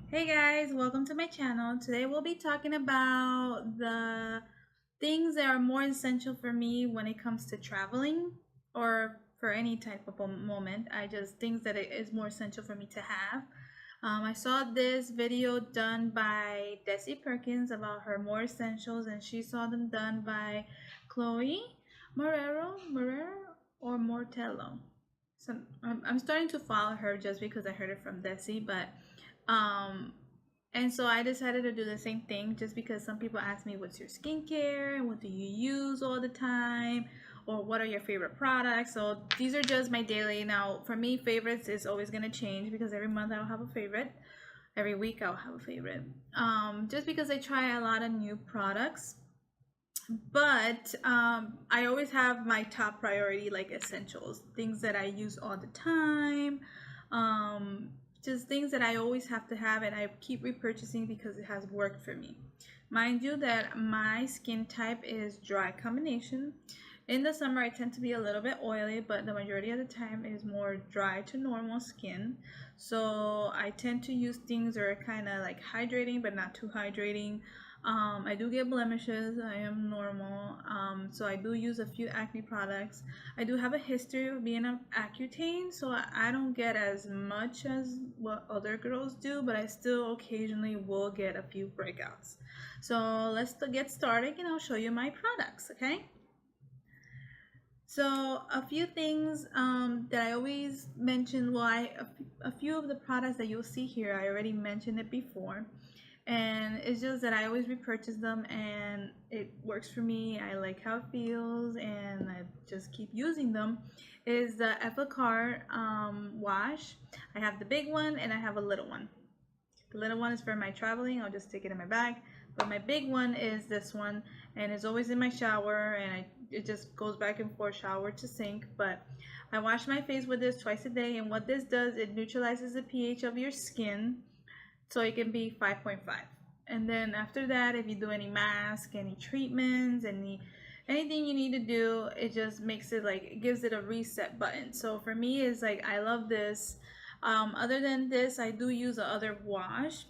Hey guys, welcome to my channel. Today we'll be talking about the things that are more essential for me when it comes to traveling or for any type of a moment. I just things that it is more essential for me to have. I saw this video done by Desi Perkins about her more essentials, and she saw them done by Chloe Morero or Mortello. So I'm starting to follow her just because I heard it from Desi, but um and so I decided to do the same thing just because some people ask me, what's your skincare? What do you use all the time? Or what are your favorite products? So these are just my daily. Now, for me, favorites is always going to change because every month I'll have a favorite. Every week I'll have a favorite. Just because I try a lot of new products. But I always have my top priority, like essentials, things that I use all the time. Um, just things that I always have to have and I keep repurchasing because it has worked for me. Mind you that my skin type is dry combination. In the summer, I tend to be a little bit oily, but the majority of the time is more dry to normal skin. So I tend to use things that are kind of like hydrating, but not too hydrating. I do get blemishes. I am normal. So I do use a few acne products. I do have a history of being an Accutane, so I don't get as much as what other girls do, but I still occasionally will get a few breakouts. So let's get started and I'll show you my products, okay? So a few things that I always mention, a few of the products that you'll see here, I already mentioned it before. And it's just that I always repurchase them and it works for me. I like how it feels and I just keep using them. Is the Epicard wash. I have the big one and I have a little one. The little one is for my traveling. I'll just stick it in my bag. But my big one is this one, and it's always in my shower, and it just goes back and forth, shower to sink. But I wash my face with this twice a day, and what this does, it neutralizes the pH of your skin, so it can be 5.5. And then after that, if you do any mask, any treatments, anything you need to do, it just makes it like, it gives it a reset button. So for me, it's like I love this. Other than this, I do use the other wash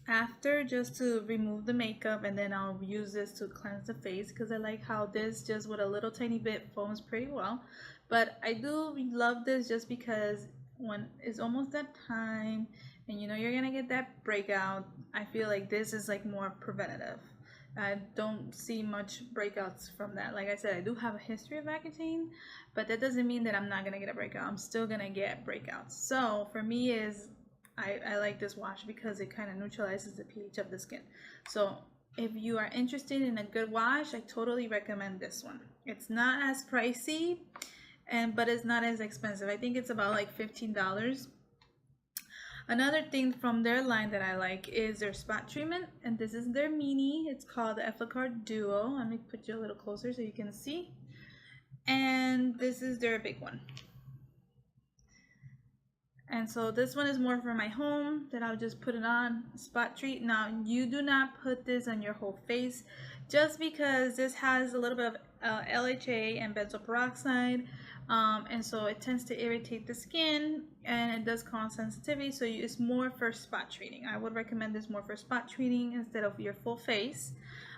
after just to remove the makeup, and then I'll use this to cleanse the face because I like how this just with a little tiny bit foams pretty well. But I do love this just because when it's almost that time and you know you're gonna get that breakout, I feel like this is like more preventative. I don't see much breakouts from that. Like I said, I do have a history of Accutane, but that doesn't mean that I'm not gonna get a breakout. I'm still gonna get breakouts. So for me is I like this wash because it kind of neutralizes the pH of the skin. So if you are interested in a good wash, I totally recommend this one. It's not as pricey, but it's not as expensive. I think it's about like $15. Another thing from their line that I like is their spot treatment, and this is their mini. It's called the Effacard Duo. Let me put you a little closer so you can see. And this is their big one. And so this one is more for my home that I'll just put it on spot treat. Now you do not put this on your whole face just because this has a little bit of LHA and benzoyl peroxide, and so it tends to irritate the skin and it does cause sensitivity. So it's more for spot treating. I would recommend this more for spot treating instead of your full face.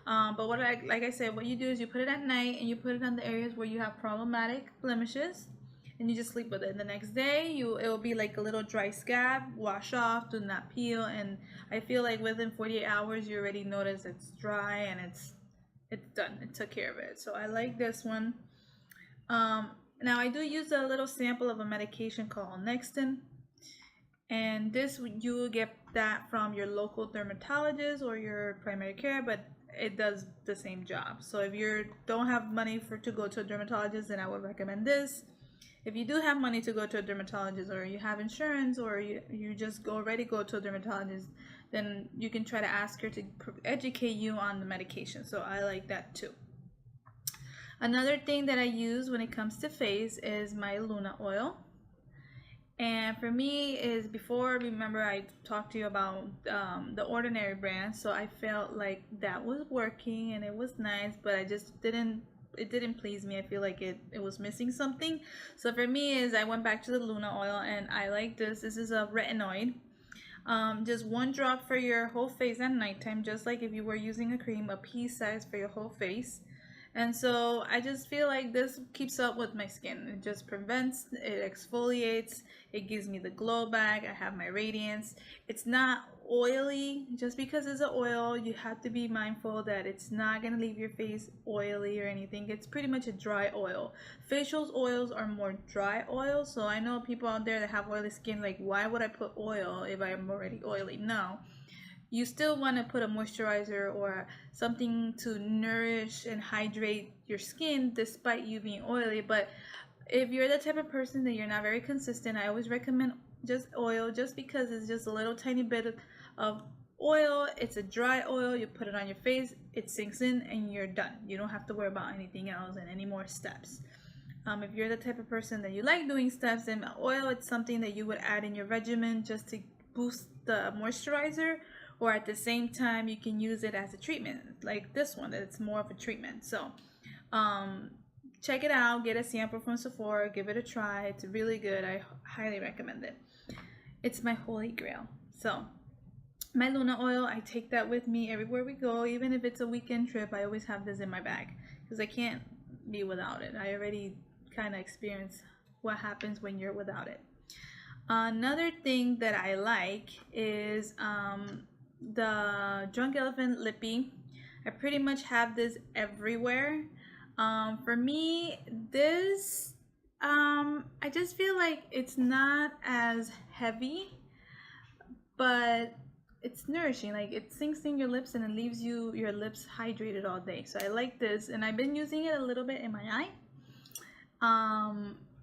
But like I said, what you do is you put it at night and you put it on the areas where you have problematic blemishes, and you just sleep with it. The next day, it will be like a little dry scab. Wash off, do not peel, and I feel like within 48 hours, you already notice it's dry and it's done. It took care of it. So I like this one. Now I do use a little sample of a medication called Nextin, and this you will get that from your local dermatologist or your primary care, but it does the same job. So if you don't have money to go to a dermatologist, then I would recommend this. If you do have money to go to a dermatologist, or you have insurance, or you just already go to a dermatologist, then you can try to ask her to educate you on the medication. So I like that too. Another thing that I use when it comes to face is my Luna oil. And for me is, before, remember I talked to you about the Ordinary brand, so I felt like that was working and it was nice, but I just didn't, it didn't please me. I feel like it was missing something. So for me is I went back to the Luna oil, and I like this. This is a retinoid. Just one drop for your whole face at nighttime, just like if you were using a cream, a pea size for your whole face. And so I just feel like this keeps up with my skin. It just prevents, it exfoliates, it gives me the glow back. I have my radiance. It's not oily. Just because it's an oil, you have to be mindful that it's not going to leave your face oily or anything. It's pretty much a dry oil. Facial oils are more dry oils. So I know people out there that have oily skin, like, why would I put oil if I'm already oily? No. You still want to put a moisturizer or something to nourish and hydrate your skin despite you being oily. But if you're the type of person that you're not very consistent, I always recommend just oil, just because it's just a little tiny bit of oil. It's a dry oil. You put it on your face, it sinks in, and you're done. You don't have to worry about anything else and any more steps. If you're the type of person that you like doing steps, and oil, it's something that you would add in your regimen just to boost the moisturizer, or at the same time you can use it as a treatment, like this one, that it's more of a treatment. So check it out, get a sample from Sephora, give it a try. It's really good. I highly recommend it. It's my holy grail. So my Luna oil, I take that with me everywhere we go. Even if it's a weekend trip, I always have this in my bag because I can't be without it. I already kind of experienced what happens when you're without it. Another thing that I like is the Drunk Elephant Lippy. I pretty much have this everywhere. For me, this I just feel like it's not as heavy, but it's nourishing. Like, it sinks in your lips and it leaves your lips hydrated all day. So I like this, and I've been using it a little bit in my eye.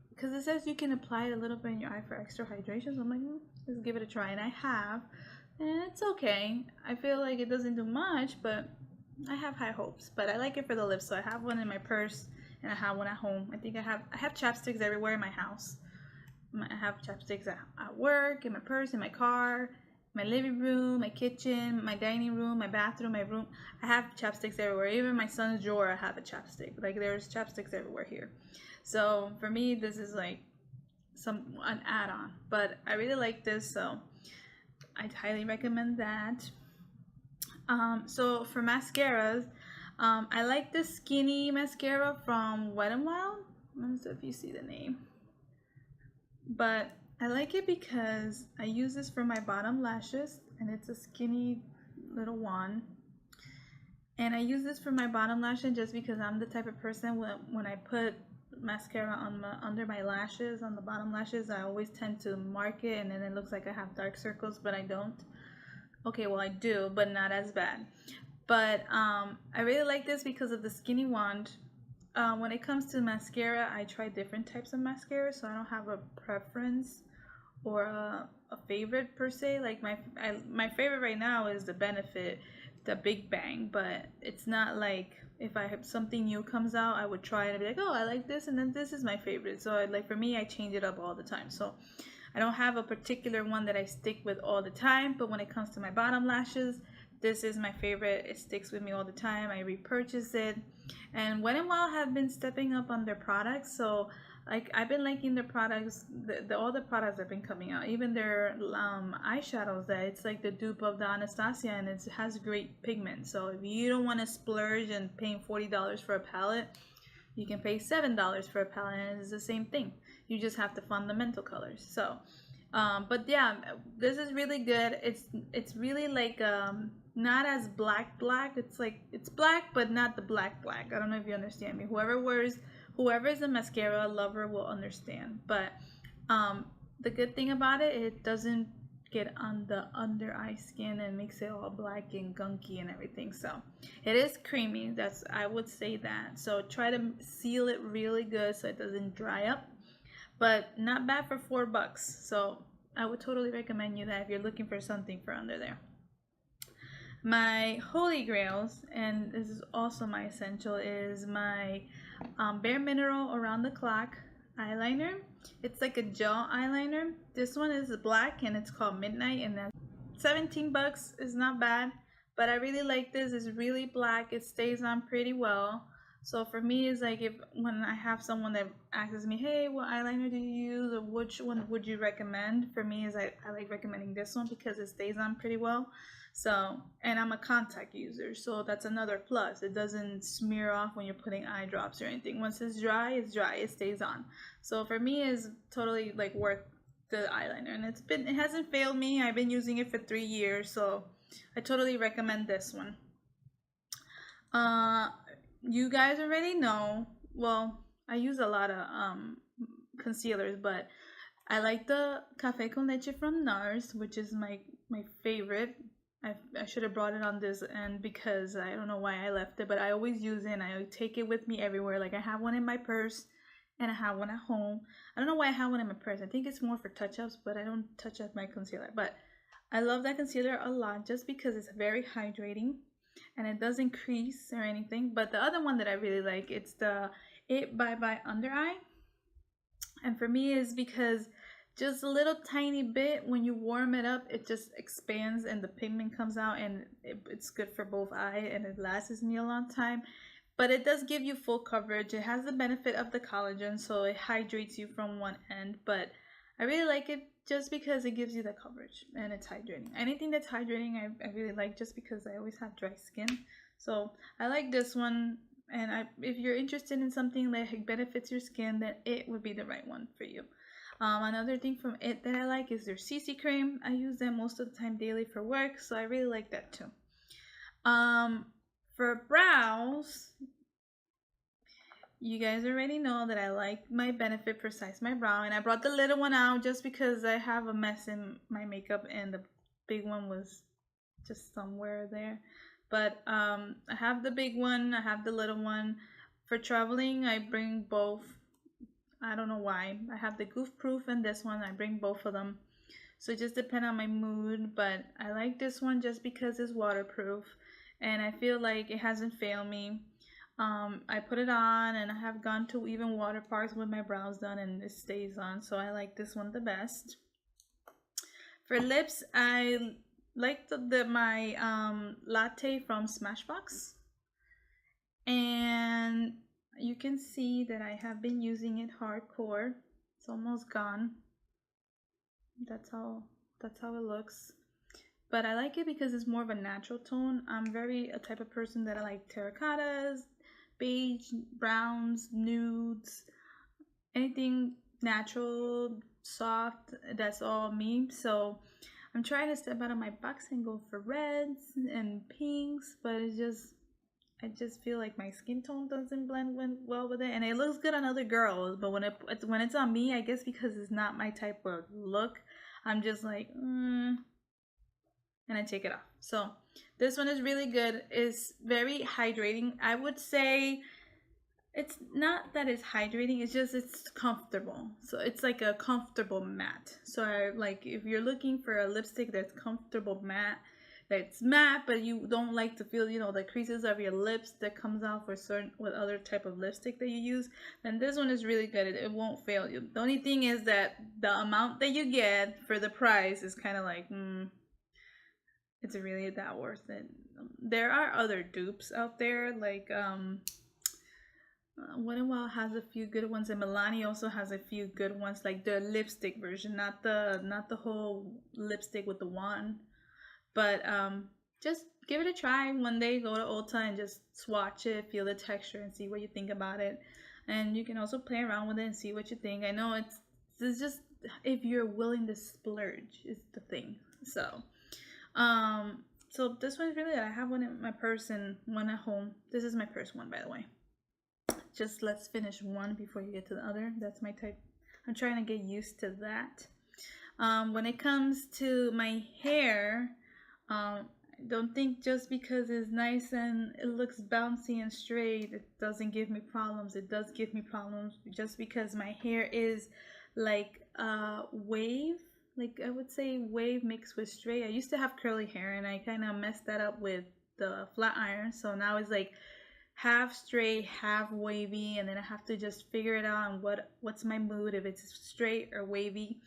Because it says you can apply it a little bit in your eye for extra hydration. So I'm like, let's give it a try, and I have. And it's okay. I feel like it doesn't do much, but I have high hopes. But I like it for the lips, so I have one in my purse and I have one at home. I think I have chapsticks everywhere in my house. I have chapsticks at work, in my purse, in my car, my living room, my kitchen, my dining room, my bathroom, my room. I have chapsticks everywhere. Even my son's drawer, I have a chapstick. Like, there's chapsticks everywhere here. So for me, this is like an add-on. But I really like this, so I'd highly recommend that. So for mascaras, I like the skinny mascara from Wet n Wild. I don't know if you see the name, but I like it because I use this for my bottom lashes, and it's a skinny little one. And I use this for my bottom lashes just because I'm the type of person when I put mascara on under my lashes, on the bottom lashes, I always tend to mark it, and then it looks like I have dark circles, but I don't. Okay, well, I do, but not as bad. But I really like this because of the skinny wand. When it comes to mascara, I try different types of mascara, so I don't have a preference or a favorite per se. Like my favorite right now is the Benefit, the Big Bang, but it's not like if I have something new comes out, I would try it and be like, oh, I like this, and then this is my favorite. So like for me, I change it up all the time. So I don't have a particular one that I stick with all the time, but when it comes to my bottom lashes, this is my favorite. It sticks with me all the time. I repurchase it. And Wet n Wild have been stepping up on their products, so like I've been liking their products. All the products have been coming out, even their eyeshadows, that it's like the dupe of the Anastasia, and it has great pigment. So if you don't want to splurge and paying $40 for a palette, you can pay $7 for a palette, and it's the same thing. You just have the fundamental colors. So but yeah, this is really good. It's really like not as black. It's like it's black, but not the black. I don't know if you understand me. Whoever is a mascara lover will understand. But the good thing about it, it doesn't get on the under eye skin and makes it all black and gunky and everything. So it is creamy. I would say that. So try to seal it really good so it doesn't dry up. But not bad for $4. So I would totally recommend you that if you're looking for something for under there. My holy grails, and this is also my essential, is my Bare Mineral Around the Clock eyeliner. It's like a gel eyeliner. This one is black and it's called Midnight, and that's $17. Is not bad, but I really like this. It's really black. It stays on pretty well. So for me, it's like when I have someone that asks me, hey, what eyeliner do you use, or which one would you recommend? For me is I like recommending this one because it stays on pretty well. So, and I'm a contact user, so that's another plus. It doesn't smear off when you're putting eye drops or anything. Once it's dry, it stays on. So for me, it's totally like worth the eyeliner, and it hasn't failed me. I've been using it for 3 years, so I totally recommend this one. You guys already know. Well, I use a lot of concealers, but I like the Café con Leche from NARS, which is my favorite. I should have brought it on this end because I don't know why I left it, but I always use it and I take it with me everywhere. Like I have one in my purse and I have one at home. I don't know why I have one in my purse. I think it's more for touch-ups, but I don't touch up my concealer. But I love that concealer a lot just because it's very hydrating and it doesn't crease or anything. But the other one that I really like, it's the It Bye Bye Under Eye. And for me is because just a little tiny bit, when you warm it up, it just expands and the pigment comes out, and it's good for both eye and it lasts me a long time. But it does give you full coverage. It has the benefit of the collagen, so it hydrates you from one end. But I really like it just because it gives you the coverage and it's hydrating. Anything that's hydrating, I really like just because I always have dry skin. So I like this one. And if you're interested in something that benefits your skin, then it would be the right one for you. Another thing from it that I like is their CC cream. I use them most of the time daily for work, so I really like that too. For brows, you guys already know that I like my Benefit Precise My Brow, and I brought the little one out just because I have a mess in my makeup and the big one was just somewhere there. But I have the big one, I have the little one. For traveling, I bring both. I don't know why. I have the Goof Proof and this one. I bring both of them. So it just depends on my mood. But I like this one just because it's waterproof. And I feel like it hasn't failed me. I put it on and I have gone to even water parks with my brows done and it stays on. So I like this one the best. For lips, I like my latte from Smashbox. And you can see that I have been using it hardcore. It's almost gone. That's how it looks. But I like it because it's more of a natural tone. I'm very a type of person that I like terracottas, beige, browns, nudes, anything natural, soft. That's all me. So I'm trying to step out of my box and go for reds and pinks, but I just feel like my skin tone doesn't blend well with it, and it looks good on other girls. But when it's on me, I guess because it's not my type of look, I'm just like, and I take it off. So this one is really good. It's very hydrating. I would say it's not that it's hydrating. It's just it's comfortable. So it's like a comfortable matte. So like if you're looking for a lipstick that's comfortable matte. That's matte, but you don't like to feel, the creases of your lips that comes out with other type of lipstick that you use, then this one is really good. It won't fail you. The only thing is that the amount that you get for the price is kind of like, it's really that worth it. There are other dupes out there, like Wet n Wild has a few good ones, and Milani also has a few good ones, like the lipstick version, not the whole lipstick with the wand. But just give it a try one day. Go to Ulta and just swatch it, feel the texture, and see what you think about it. And you can also play around with it and see what you think. I know it's just if you're willing to splurge is the thing. So this one's really good. I have one in my purse and one at home. This is my purse one, by the way. Just let's finish one before you get to the other. That's my type. I'm trying to get used to that. When it comes to my hair, don't think just because it's nice and it looks bouncy and straight, it doesn't give me problems. It does give me problems just because my hair is like wave. Like I would say wave mixed with straight. I used to have curly hair and I kind of messed that up with the flat iron. So now it's like half straight, half wavy, and then I have to just figure it out on what's my mood, if it's straight or wavy.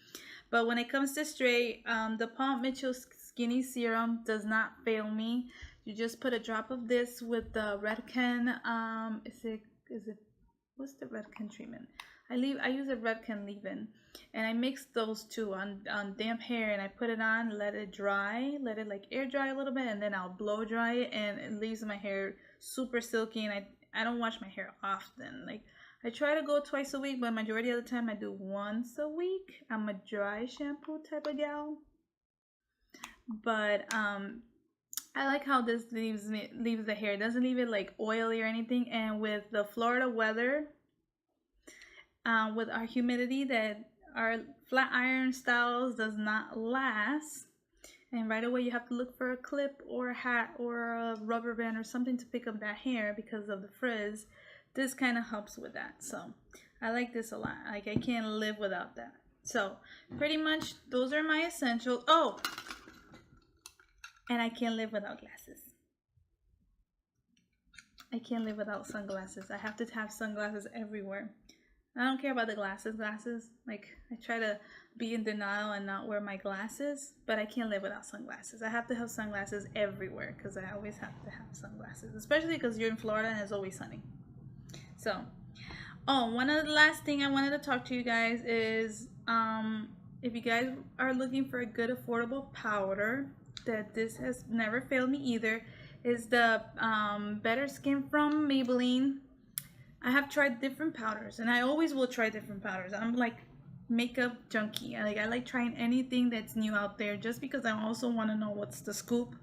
But when it comes to straight, the Paul Mitchell Skinny Serum does not fail me. You just put a drop of this with the Redken. Is it what's the Redken treatment? I use a Redken leave-in, and I mix those two on damp hair, and I put it on, let it dry, let it like air dry a little bit, and then I'll blow dry it, and it leaves my hair super silky. And I don't wash my hair often. Like, I try to go twice a week, but majority of the time I do once a week. I'm a dry shampoo type of gal. But I like how this leaves the hair. It doesn't leave it like oily or anything. And with the Florida weather, with our humidity, that our flat iron styles does not last. And right away you have to look for a clip or a hat or a rubber band or something to pick up that hair because of the frizz. This kind of helps with that. So I like this a lot. Like, I can't live without that. So pretty much those are my essentials. Oh, and I can't live without glasses. I can't live without sunglasses. I have to have sunglasses everywhere. I don't care about the glasses. Like, I try to be in denial and not wear my glasses, but I can't live without sunglasses. I have to have sunglasses everywhere because I always have to have sunglasses, especially because you're in Florida and it's always sunny. So, oh, one of the last thing I wanted to talk to you guys is, if you guys are looking for a good affordable powder, that this has never failed me either, is the Better Skin from Maybelline. I have tried different powders, and I always will try different powders. I'm like makeup junkie. I like trying anything that's new out there, just because I also want to know what's the scoop.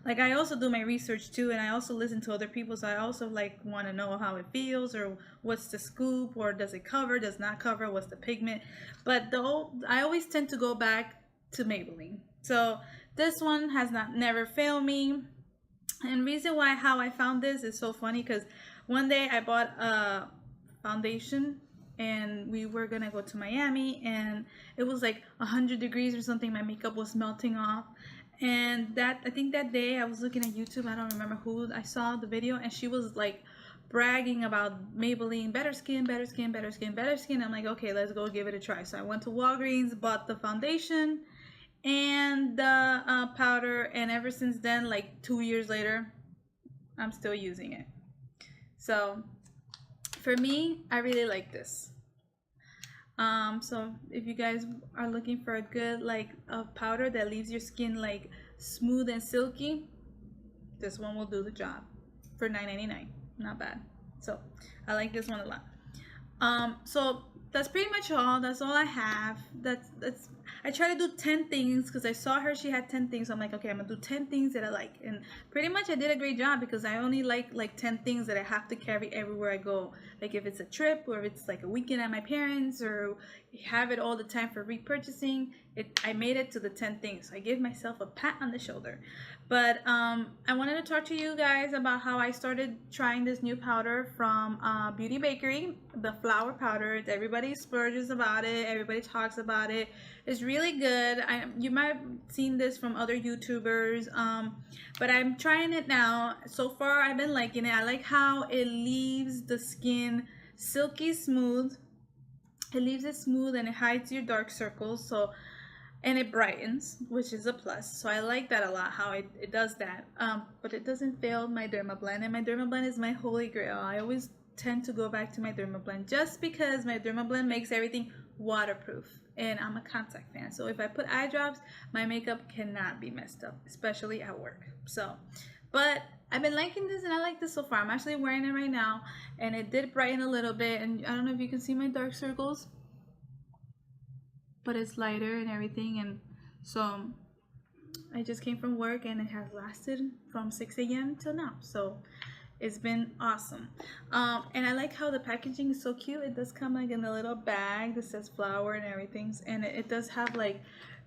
Like, I also do my research too, and I also listen to other people, so I also like want to know how it feels, or what's the scoop, or does it cover, does not cover, what's the pigment. But though I always tend to go back to Maybelline. So this one has never failed me. And reason why how I found this is so funny, because one day I bought a foundation and we were gonna go to Miami, and it was like 100 degrees or something. My makeup was melting off. And I think that day I was looking at YouTube. I don't remember who I saw the video, and she was like bragging about Maybelline Better Skin, Better Skin, Better Skin, Better Skin. I'm like, okay, let's go give it a try. So I went to Walgreens, bought the foundation and the powder, and ever since then, like 2 years later, I'm still using it. So for me, I really like this. So if you guys are looking for a good a powder that leaves your skin like smooth and silky, this one will do the job for $9.99. Not bad. So I like this one a lot. So that's pretty much all. That's all I have. That's I try to do 10 things because I saw her, she had 10 things. So I'm like, okay, I'm gonna do 10 things that I like. And pretty much I did a great job, because I only like 10 things that I have to carry everywhere I go. Like, if it's a trip, or if it's like a weekend at my parents, or have it all the time for repurchasing, I made it to the 10 things. So I give myself a pat on the shoulder. But I wanted to talk to you guys about how I started trying this new powder from Beauty Bakerie, the flower powder. Everybody splurges about it. Everybody talks about it. It's really good. You might have seen this from other YouTubers, but I'm trying it now. So far, I've been liking it. I like how it leaves the skin silky smooth. It leaves it smooth, and it hides your dark circles. And it brightens, which is a plus. So I like that a lot, how it does that. But it doesn't fail my Dermablend, and my Dermablend is my holy grail. I always tend to go back to my Dermablend, just because my Dermablend makes everything waterproof, and I'm a contact fan. So if I put eye drops, my makeup cannot be messed up, especially at work. So, but I've been liking this, and I like this so far. I'm actually wearing it right now, and it did brighten a little bit. And I don't know if you can see my dark circles, but it's lighter and everything. And so I just came from work, and it has lasted from 6 a.m. till now. So it's been awesome. And I like how the packaging is so cute. It does come like in a little bag that says flour and everything, and it does have like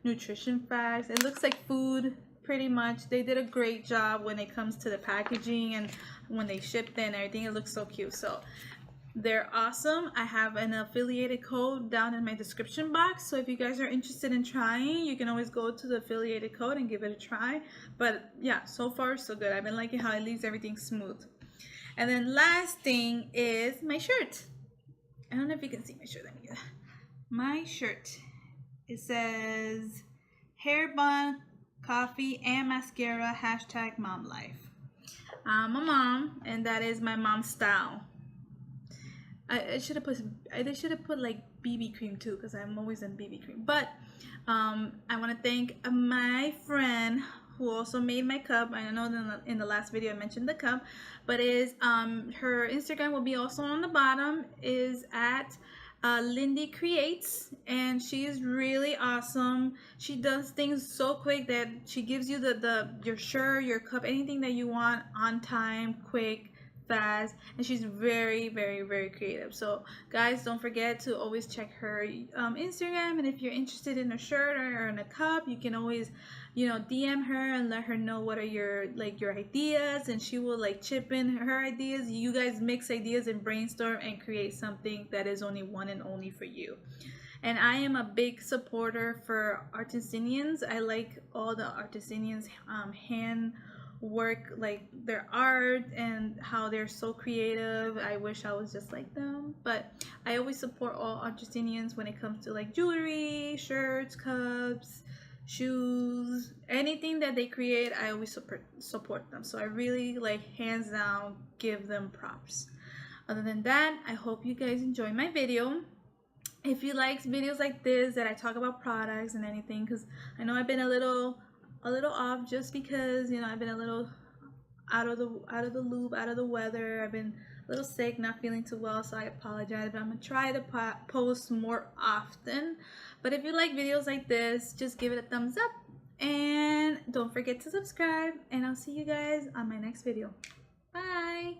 nutrition facts. It looks like food pretty much. They did a great job when it comes to the packaging, and when they shipped it and everything. It looks so cute. So they're awesome. I have an affiliated code down in my description box, so if you guys are interested in trying, you can always go to the affiliated code and give it a try. But yeah, so far so good. I've been liking how it leaves everything smooth. And then last thing is my shirt. I don't know if you can see my shirt. Let me get that. My shirt. It says hair bun, coffee, and mascara, #momlife. I'm a mom, and that is my mom style. I should have put, they should have put like BB cream too, because I'm always in BB cream. But I want to thank my friend who also made my cup. I know in the last video I mentioned the cup, but is her Instagram will be also on the bottom, is at Lindy Creates, and she is really awesome. She does things so quick that she gives you your shirt, your cup, anything that you want on time, quick, fast, and she's very, very, very creative. So guys, don't forget to always check her Instagram, and if you're interested in a shirt or in a cup, you can always, you know, DM her and let her know what are your ideas, and she will like chip in her ideas. You guys mix ideas and brainstorm and create something that is only one and only for you. And I am a big supporter for artisanians. I like all the artisanians hand work, like their art and how they're so creative. I wish I was just like them, but I always support all artisanians when it comes to like jewelry, shirts, cups, shoes, anything that they create. I always support them. So I really like hands down give them props. Other than that, I hope you guys enjoy my video. If you like videos like this that I talk about products and anything, because I know I've been a little off, just because, you know, I've been a little out of the loop, out of the weather. I've been a little sick, not feeling too well, so I apologize, but I'm gonna try to post more often. But if you like videos like this, just give it a thumbs up and don't forget to subscribe, and I'll see you guys on my next video. Bye.